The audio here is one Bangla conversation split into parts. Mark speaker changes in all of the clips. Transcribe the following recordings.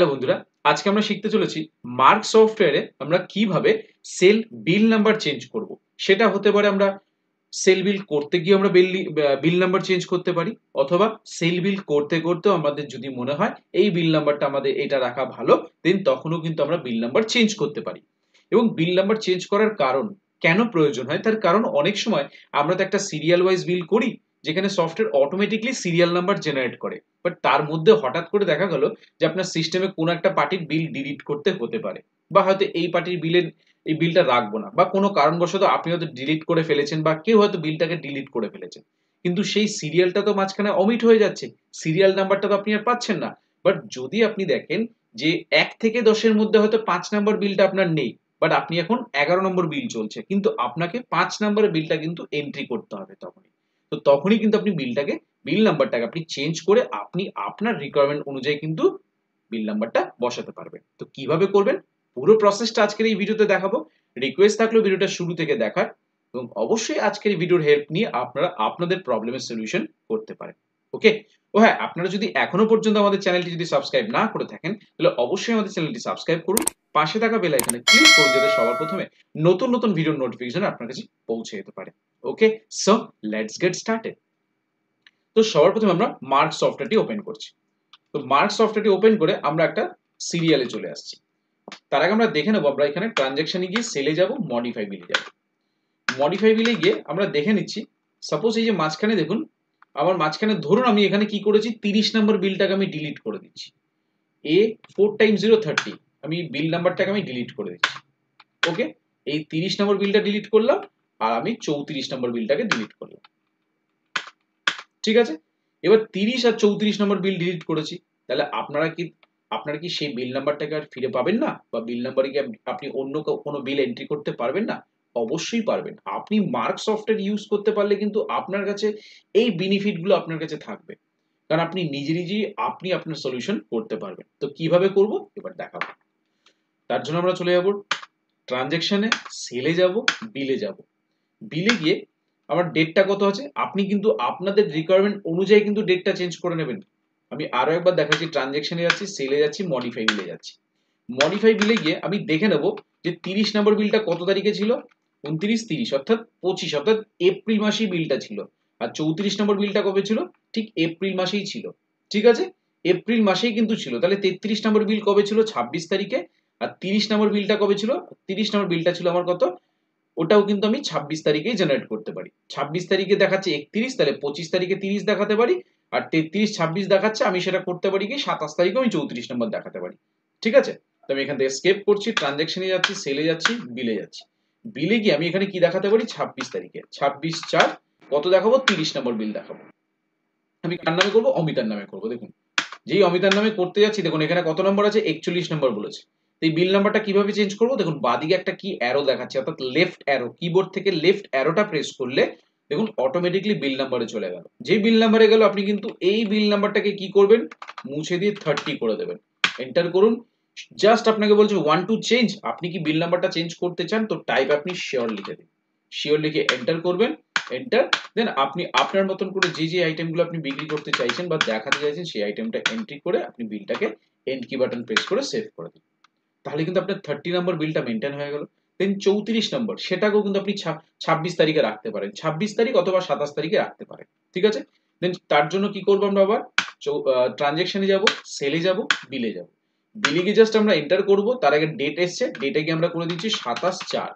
Speaker 1: হ্যালো বন্ধুরা, আজকে আমরা শিখতে চলেছি মার্ক সফটওয়্যারে আমরা কিভাবে সেল বিল নাম্বার চেঞ্জ করব। সেটা হতে পারে আমরা সেল বিল করতে গিয়ে আমরা বিল নাম্বার চেঞ্জ করতে পারি, অথবা সেল বিল করতে করতেও আমাদের যদি মনে হয় এই বিল নাম্বারটা আমাদের এটা রাখা ভালো, দেন তখনও কিন্তু আমরা বিল নাম্বার চেঞ্জ করতে পারি। এবং বিল নাম্বার চেঞ্জ করার কারণ কেন প্রয়োজন হয়, তার কারণ অনেক সময় আমরা তো একটা সিরিয়াল ওয়াইজ বিল করি, যেখানে software automatically serial number generate করে, বাট তার মধ্যে হঠাৎ করে দেখা গেল যে আপনার সিস্টেমে কোনো একটা পার্টির বিল ডিলিট করতে হতে পারে, বা হয়তো এই পার্টির বিলের এই বিলটা রাখবো না, বা কোনো কারণবশত আপনি হয়তো ডিলিট করে ফেলেছেন, বা কেউ হয়তো বিলটাকে ডিলিট করে ফেলেছেন, কিন্তু সেই সিরিয়ালটা তো মাঝখানে অমিট হয়ে যাচ্ছে, সিরিয়াল নাম্বারটা তো আপনি আর পাচ্ছেন না। বাট যদি আপনি দেখেন যে 1 থেকে 10-এর মধ্যে হয়তো 5 নম্বর বিলটা আপনার নেই, বাট আপনি এখন 11 নম্বর বিল চলছে, কিন্তু আপনাকে 5 নম্বরের বিলটা কিন্তু এন্ট্রি করতে হবে তখনই। তো তখনই কিন্তু আপনি বিল নাম্বারটাকে আপনি চেঞ্জ করে আপনি আপনার রিকোয়ারমেন্ট অনুযায়ী কিন্তু বিল নাম্বারটা বসাতে পারবেন। তো কিভাবে করবেন পুরো প্রসেসটা আজকের এই ভিডিওতে দেখাবো। রিকোয়েস্ট থাকলো ভিডিওটা শুরু থেকে দেখার, এবং অবশ্যই আজকের এই ভিডিওর হেল্প নিয়ে আপনারা আপনাদের প্রবলেমের সলিউশন করতে পারেন। ওকে। ও হ্যাঁ, আপনারা যদি এখনো পর্যন্ত আমাদের চ্যানেলটি যদি সাবস্ক্রাইব না করে থাকেন, তাহলে অবশ্যই আমাদের চ্যানেলটি সাবস্ক্রাইব করুন, পাশে থাকা বেল আইকনে ক্লিক করুন, যাতে সবার প্রথমে নতুন নতুন ভিডিওর নোটিফিকেশন আপনার কাছে পৌঁছে যেতে পারে। ওকে, সো লেটস গেট স্টার্টেড। তো সবার প্রথমে আমরা মার্ক সফটওয়্যারটি ওপেন করছি। তো মার্ক সফটওয়্যারটি ওপেন করে আমরা একটা সিরিয়ালে চলে আসছি। তার আগে আমরা দেখে নেবো, আমরা এখানে ট্রানজ্যাকশনে গিয়ে সেলে যাব, মডিফাই বিলে যাব। মডিফাই বিলে গিয়ে আমরা দেখে নিচ্ছি, সাপোজ এই যে মাঝখানে দেখুন, আমার মাঝখানে ধরুন আমি এখানে কি করেছি, 30 নম্বর বিলটাকে আমি ডিলিট করে দিচ্ছি। এ 4 টাইম 0 30, আমি বিল নাম্বারটাকে আমি ডিলিট করে দিচ্ছি। ওকে, এই 30 নম্বর বিলটা ডিলিট করলাম, আর আমি 34 নম্বর বিলটাকে ডিলিট করলাম। ঠিক আছে, এবার 30 আর 34 নম্বর বিল ডিলিট করেছি, তাহলে আপনারা কি সেই বিল নাম্বারটাকে আর ফিরে পাবেন না, বা বিল নাম্বারে কি আপনি অন্য কোনো বিল এন্ট্রি করতে পারবেন না? অবশ্যই পারবেন। আপনি মার্ক সফটওয়্যার ইউজ করতে পারলে কিন্তু আপনার কাছে এই বেনিফিট গুলো আপনার কাছে থাকবে, কারণ আপনি নিজেই আপনি আপনার সলিউশন করতে পারবেন। তো কিভাবে করব এবার দেখাবো। তার জন্য আমরা চলে যাব ট্রানজ্যাকশনে, সেলে যাব, বিলে যাব। বিলে গিয়ে আমার ডেটটা কত আছে, আপনি কিন্তু আপনাদের রিকোয়ারমেন্ট অনুযায়ী কিন্তু ডেটটা চেঞ্জ করে নেবেন। আমি আরো একবার দেখাচ্ছি, ট্রানজ্যাকশনে যাচ্ছি, সেলে যাচ্ছি, মডিফাই বিলে যাচ্ছি। মডিফাই বিলে গিয়ে আমি দেখে নেব যে 30 নম্বর বিলটা কত তারিখে ছিল, 29/30 অর্থাৎ 25, অর্থাৎ এপ্রিল মাসেই বিলটা ছিল। আর 34 নম্বর বিলটা কবে ছিল, ঠিক এপ্রিল মাসেই ছিল। ঠিক আছে, এপ্রিল মাসেই কিন্তু ছিল। তাহলে 33 নম্বর বিল কবে ছিল, 26 তারিখে। আর 30 নম্বর বিলটা কবে ছিল, 30 নম্বর বিলটা ছিল আমার কত, ওটাও কিন্তু আমি 26 তারিখেই জেনারেট করতে পারি। 26 তারিখে দেখাচ্ছে 31, তাহলে 25 তারিখে 30 দেখাতে পারি। আর 33 26 দেখাচ্ছে, আমি সেটা করতে পারি কি 27 তারিখে আমি 34 নম্বর দেখাতে পারি। ঠিক আছে, তো আমি এখান থেকে স্কেপ করছি, ট্রানজ্যাকশনে যাচ্ছি, সেলে যাচ্ছি, বিলে যাচ্ছি। বিলে গিয়ে আমি এখানে কি দেখাতে পারি, 26 তারিখে 26/4 কত দেখাবো, 30 নম্বর বিল দেখাবো। আমি কার নামে করবো, অমিতার নামে করবো। দেখুন, যেই অমিতার নামে করতে যাচ্ছি, দেখুন এখানে কত নম্বর আছে, 41 নম্বর বলেছে। এই বিল নাম্বারটা কিভাবে চেঞ্জ করবো, দেখুন বাদিকে একটা কি অ্যারো দেখাচ্ছে, অর্থাৎ লেফট অ্যারো, কিবোর্ড থেকে লেফট অ্যারোটা প্রেস করলে দেখুন অটোমেটিকলি বিল নাম্বারে চলে গেল। যেই বিল নাম্বারে গেল, আপনি কিন্তু এই বিল নাম্বারটাকে কি করবেন, মুছে দিয়ে 30 করে দেবেন, এন্টার করুন। জাস্ট আপনাকে বলছে ওয়ান টু চেঞ্জ, আপনি কি বিল নাম্বারটা চেঞ্জ করতে চান, তো টাইপ আপনি শিওর লিখে দিন, শিওর লিখে এন্টার করবেন, এন্টার। দেন আপনি আপনার মতন করে যে আইটেমগুলো আপনি বিক্রি করতে চাইছেন বা দেখাতে চাইছেন, সেই আইটেমটা এন্ট্রি করে আপনি বিলটাকে এন্ড কি বাটন প্রেস করে সেভ করে দিন। তাহলে কিন্তু আপনার 30 নম্বর বিলটা মেনটেন হয়ে গেল। দেন 34 নম্বর, সেটাকেও কিন্তু আপনি 26 তারিখে রাখতে পারেন, 26 তারিখ অথবা 27 তারিখে রাখতে পারেন। ঠিক আছে, দেন তার জন্য কি করবো, আমরা আবার ট্রানজ্যাকশনে যাব, সেলে যাব, বিলে যাব। বিলে গিয়ে জাস্ট আমরা এন্টার করব, তার আগে ডেট এসছে, ডেটে গিয়ে আমরা করে দিচ্ছি 27/4,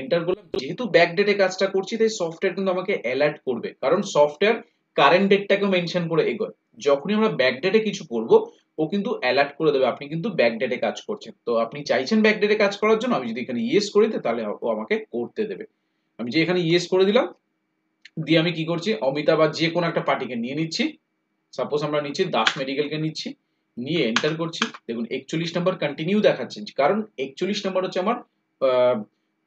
Speaker 1: এন্টার করলাম। যেহেতু ব্যাক ডেটে কাজটা করছি, তাই সফটওয়্যার কিন্তু আমাকে অ্যালার্ট করবে, কারণ সফটওয়্যার কারেন্ট ডেটটাকেও মেনশন করে এগোয়। যখনই আমরা ব্যাক ডেটে কিছু করব, ও কিন্তু অ্যালার্ট করে দেবে আপনি কিন্তু ব্যাক ডেটে কাজ করছেন। তো আপনি চাইছেন ব্যাক ডেটে কাজ করার জন্য, আমি যদি এখানে ইয়েস করে দিই, তাহলে ও আমাকে করতে দেবে। আমি যে এখানে ইয়েস করে দিলাম, দিয়ে আমি কি করছি, অমিতা বা যে কোনো একটা পার্টিকে নিয়ে নিচ্ছি। সাপোজ আমরা নিচ্ছি দাস মেডিকেলকে নিচ্ছি, নিয়ে এন্টার করছি। দেখুন 41 নম্বর কন্টিনিউ দেখাচ্ছে, কারণ 41 নম্বর হচ্ছে আমার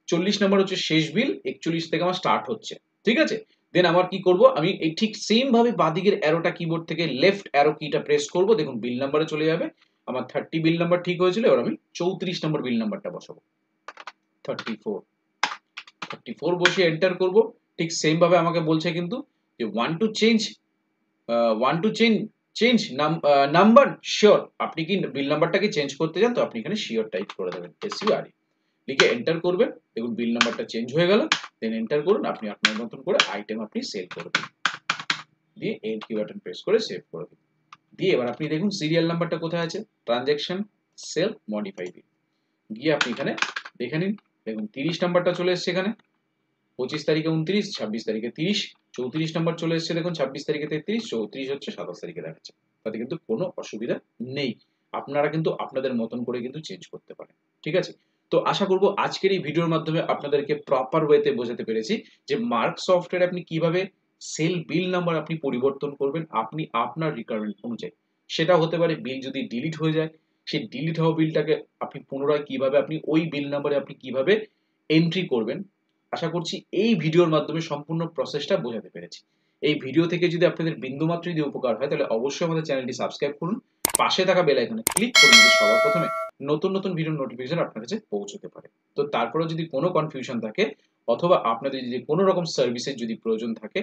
Speaker 1: 40 নম্বর হচ্ছে শেষ বিল, 41 থেকে আমার স্টার্ট হচ্ছে। ঠিক আছে, দেন আমার কি করব, আমি এই ঠিক সেম ভাবে বাদিকের অ্যারোটা, কিবোর্ড থেকে লেফট অ্যারো কিটা প্রেস করব, দেখুন বিল নাম্বারে চলে যাবে। আমার 30 বিল নাম্বার ঠিক হয়েছিল, এবার আমি 34 নম্বর বিল নাম্বারটা বসাবো, 34 বসিয়ে এন্টার করব। ঠিক সেম ভাবে আমাকে বলছে কিন্তু যে one to change change number sure, আপনি কি বিল নাম্বারটাকে চেঞ্জ করতে চান, তো আপনি এখানে শিওর টাইপ করে দেবেন, SURE লিখে এন্টার করবেন। দেখুন বিল নাম্বারটা চেঞ্জ হয়ে গেল, দেন এন্টার করুন, আপনি আপনার মতন করে আইটেম আপনি সেল করবেন, দিয়ে এর কি বাটন প্রেস করে সেভ করে দিন। দিয়ে এবার আপনি দেখুন সিরিয়াল নাম্বারটা কোথায় আছে, ট্রানজ্যাকশন সেল মডিফাই দিন, গিয়ে আপনি এখানে দেখে নিন, দেখুন 30 নাম্বারটা চলে এসেছে এখানে, 25 তারিখে 29, 26 তারিখে 30, 34 নাম্বার চলে এসেছে দেখুন, 26 তারিখে 33, 34 হচ্ছে 27 তারিখে দেখাচ্ছে। তাতে কিন্তু কোনো অসুবিধা নেই, আপনারা কিন্তু আপনাদের মতন করে কিন্তু চেঞ্জ করতে পারেন। ঠিক আছে, তো আশা করব আজকের এই ভিডিওর মাধ্যমে আপনাদেরকে প্রপার ওয়েতে বোঝাতে পেরেছি যে মার্ক সফটওয়্যারে আপনি কিভাবে সেল বিল নাম্বার আপনি পরিবর্তন করবেন আপনি আপনার রিকোয়ারমেন্ট অনুযায়ী। সেটা হতে পারে বিল যদি ডিলিট হয়ে যায়, সেই ডিলিট হওয়া বিলটাকে আপনি পুনরায় কিভাবে আপনি ওই বিল নাম্বারে আপনি কিভাবে এন্ট্রি করবেন। আশা করছি এই ভিডিওর মাধ্যমে সম্পূর্ণ প্রসেসটা বোঝাতে পেরেছি। এই ভিডিও থেকে যদি আপনাদের বিন্দুমাত্র যদি উপকার হয়, তাহলে অবশ্যই আমাদের চ্যানেলটি সাবস্ক্রাইব করুন, পাশে থাকা বেল আইকনে ক্লিক করুন, যে সবার প্রথমে নতুন নতুন ভিডিওর নোটিফিকেশন আপনার কাছে পৌঁছতে পারে। তো তারপরেও যদি কোনো কনফিউশন থাকে, অথবা আপনাদের যদি কোনো রকম সার্ভিসের যদি প্রয়োজন থাকে,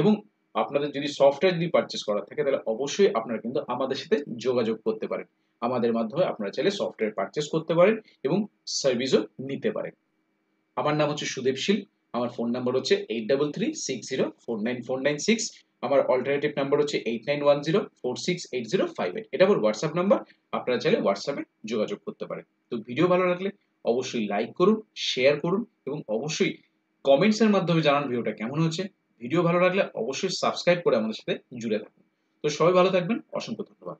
Speaker 1: এবং আপনাদের যদি সফটওয়্যার যদি পারচেস করার থাকে, তাহলে অবশ্যই আপনারা কিন্তু আমাদের সাথে যোগাযোগ করতে পারেন। আমাদের মাধ্যমে আপনারা চাইলে সফটওয়্যার পারচেস করতে পারেন এবং সার্ভিসও নিতে পারেন। আমার নাম হচ্ছে সুদেব শীল, আমার ফোন নাম্বার হচ্ছে 8336049496, আমার অল্টারনেটিভ নাম্বার হচ্ছে 8910468058, এটা আমার হোয়াটসঅ্যাপ নাম্বার, আপনারা চাইলে হোয়াটসঅ্যাপে যোগাযোগ করতে পারেন। তো ভিডিও ভালো লাগলে অবশ্যই লাইক করুন, শেয়ার করুন এবং অবশ্যই কমেন্টস এর মাধ্যমে জানান ভিডিওটা কেমন হয়েছে। ভিডিও ভালো লাগলে অবশ্যই সাবস্ক্রাইব করে আমাদের সাথে জুড়ে থাকুন। তো সবাই ভালো থাকবেন, অসংখ্য ধন্যবাদ।